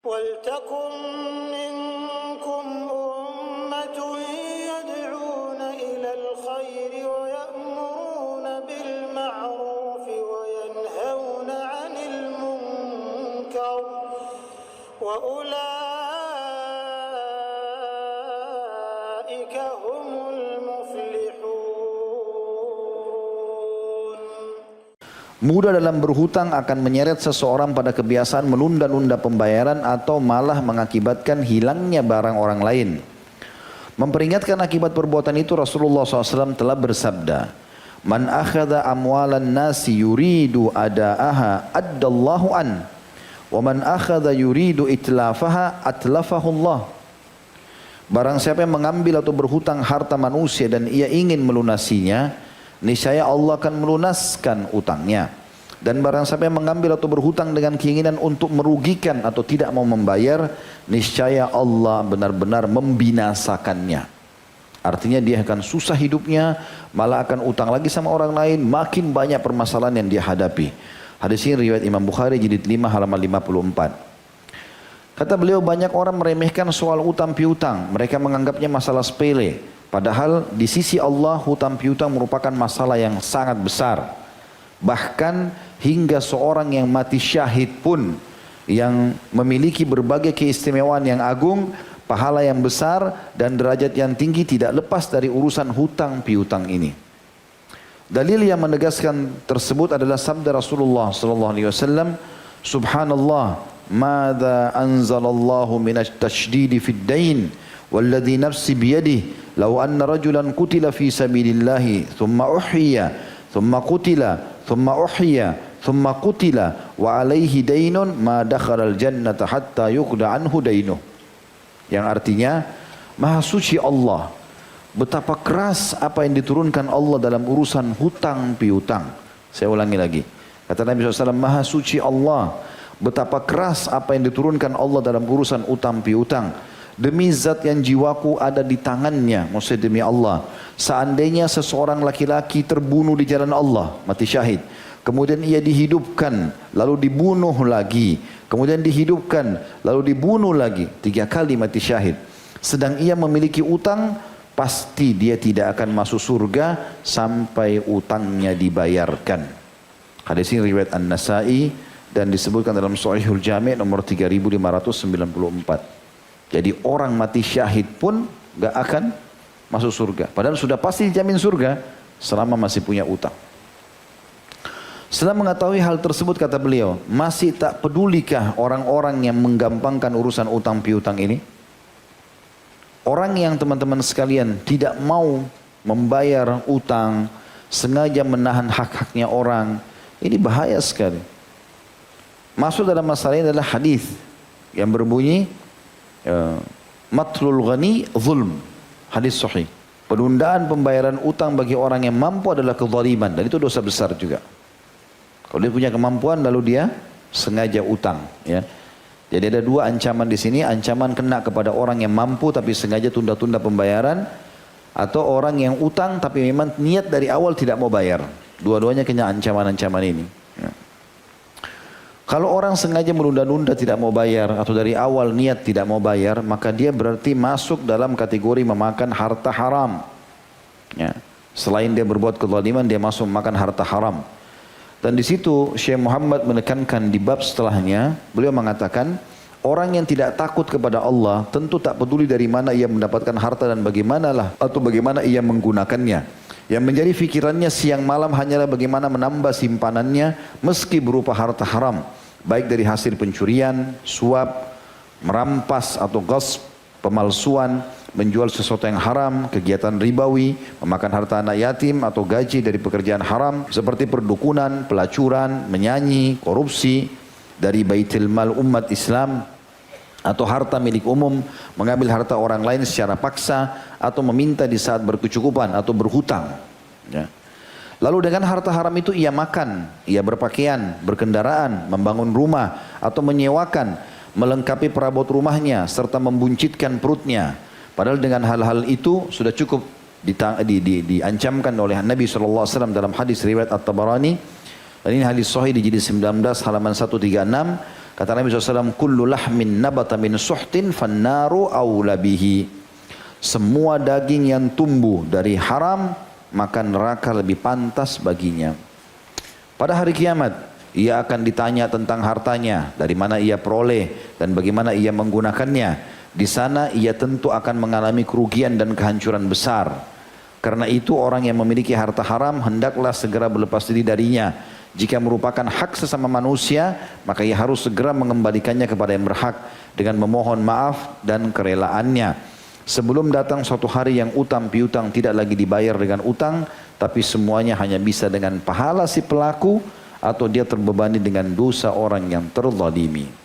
وَلْتَكُنْ مِنْكُمْ أُمَّةٌ يَدْعُونَ إِلَى الْخَيْرِ وَيَأْمُرُونَ بِالْمَعْرُوفِ وَيَنْهَوْنَ عَنِ الْمُنْكَرِ وَأُولَئِكَ هُمُ الْمُفْلِحُونَ. Mudah dalam berhutang akan menyeret seseorang pada kebiasaan menunda-nunda pembayaran atau malah mengakibatkan hilangnya barang orang lain. Memperingatkan akibat perbuatan itu Rasulullah SAW telah bersabda, "Man akhadha amwalan nasi yuridu ada'aha addallahu an, wa man akhadha yuridu itlafaha atlafahu Allah." Barang siapa yang mengambil atau berhutang harta manusia dan ia ingin melunasinya, niscaya Allah akan melunaskan utangnya. Dan barang siapa yang mengambil atau berhutang dengan keinginan untuk merugikan atau tidak mau membayar, niscaya Allah benar-benar membinasakannya. Artinya dia akan susah hidupnya, malah akan utang lagi sama orang lain, makin banyak permasalahan yang dia hadapi. Hadis ini riwayat Imam Bukhari jilid 5 halaman 54. Kata beliau, banyak orang meremehkan soal utang piutang. Mereka menganggapnya masalah sepele. Padahal di sisi Allah hutang piutang merupakan masalah yang sangat besar. Bahkan hingga seorang yang mati syahid pun yang memiliki berbagai keistimewaan yang agung, pahala yang besar dan derajat yang tinggi tidak lepas dari urusan hutang piutang ini. Dalil yang menegaskan tersebut adalah sabda Rasulullah SAW, "Subhanallah, madza anzalallahu minasy tasydidi fid dain, walladzi nafsi biyadihi. Lau anna rajulan qutila fi sabilillahi thumma uhyiya thumma qutila thumma uhyiya thumma qutila wa alaihi dainun ma dakhalal jannata hatta yuqda anhu dainuh." Yang artinya, Maha suci Allah, betapa keras apa yang diturunkan Allah dalam urusan hutang piutang. Saya ulangi lagi. Kata Nabi SAW, Maha suci Allah, betapa keras apa yang diturunkan Allah dalam urusan utang piutang. Demi zat yang jiwaku ada di tangannya, maksudnya demi Allah, seandainya seseorang laki-laki terbunuh di jalan Allah, mati syahid, kemudian ia dihidupkan, lalu dibunuh lagi, kemudian dihidupkan, lalu dibunuh lagi, 3 kali mati syahid, sedang ia memiliki utang, pasti dia tidak akan masuk surga sampai utangnya dibayarkan. Hadis ini riwayat An-Nasa'i dan disebutkan dalam Shahihul Jami' nomor 3594. Jadi orang mati syahid pun gak akan masuk surga. Padahal sudah pasti dijamin surga selama masih punya utang. Setelah mengetahui hal tersebut kata beliau, masih tak pedulikah orang-orang yang menggampangkan urusan utang piutang ini? Orang yang teman-teman sekalian tidak mau membayar utang, sengaja menahan hak-haknya orang, ini bahaya sekali. Masuk dalam masalah ini adalah hadis yang berbunyi, matlul ghani zulm, hadis sahih. Penundaan pembayaran utang bagi orang yang mampu adalah kezaliman, dan itu dosa besar juga. Kalau dia punya kemampuan lalu dia sengaja utang, ya. Jadi ada 2 ancaman di sini, ancaman kena kepada orang yang mampu tapi sengaja tunda-tunda pembayaran, atau orang yang utang tapi memang niat dari awal tidak mau bayar. Dua-duanya kena ancaman-ancaman ini. Ya. Kalau orang sengaja menunda-nunda tidak mau bayar atau dari awal niat tidak mau bayar, maka dia berarti masuk dalam kategori memakan harta haram. Ya. Selain dia berbuat kezaliman, dia masuk memakan harta haram. Dan di situ Syekh Muhammad menekankan di bab setelahnya, beliau mengatakan, orang yang tidak takut kepada Allah tentu tak peduli dari mana ia mendapatkan harta dan bagaimanalah atau bagaimana ia menggunakannya. Yang menjadi fikirannya siang malam hanyalah bagaimana menambah simpanannya meski berupa harta haram, baik dari hasil pencurian, suap, merampas atau ghasb, pemalsuan, menjual sesuatu yang haram, kegiatan ribawi, memakan harta anak yatim atau gaji dari pekerjaan haram seperti perdukunan, pelacuran, menyanyi, korupsi dari baitul mal umat Islam, atau harta milik umum, mengambil harta orang lain secara paksa, atau meminta di saat berkecukupan atau berhutang. Ya. Lalu dengan harta haram itu ia makan, ia berpakaian, berkendaraan, membangun rumah, atau menyewakan, melengkapi perabot rumahnya, serta membuncitkan perutnya. Padahal dengan hal-hal itu sudah cukup diancamkan oleh Nabi SAW dalam hadis riwayat At-Tabarani. Dan ini hadis sahih di jilid 19 halaman 136. Kata Nabi SAW, kullu lahmin nabata min suhtin fannaru awla bihi. Semua daging yang tumbuh dari haram, maka neraka lebih pantas baginya. Pada hari kiamat, ia akan ditanya tentang hartanya, dari mana ia peroleh dan bagaimana ia menggunakannya. Di sana ia tentu akan mengalami kerugian dan kehancuran besar. Karena itu orang yang memiliki harta haram hendaklah segera berlepas diri darinya. Jika merupakan hak sesama manusia, maka ia harus segera mengembalikannya kepada yang berhak dengan memohon maaf dan kerelaannya. Sebelum datang suatu hari yang utang piutang tidak lagi dibayar dengan utang, tapi semuanya hanya bisa dengan pahala si pelaku atau dia terbebani dengan dosa orang yang terzalimi.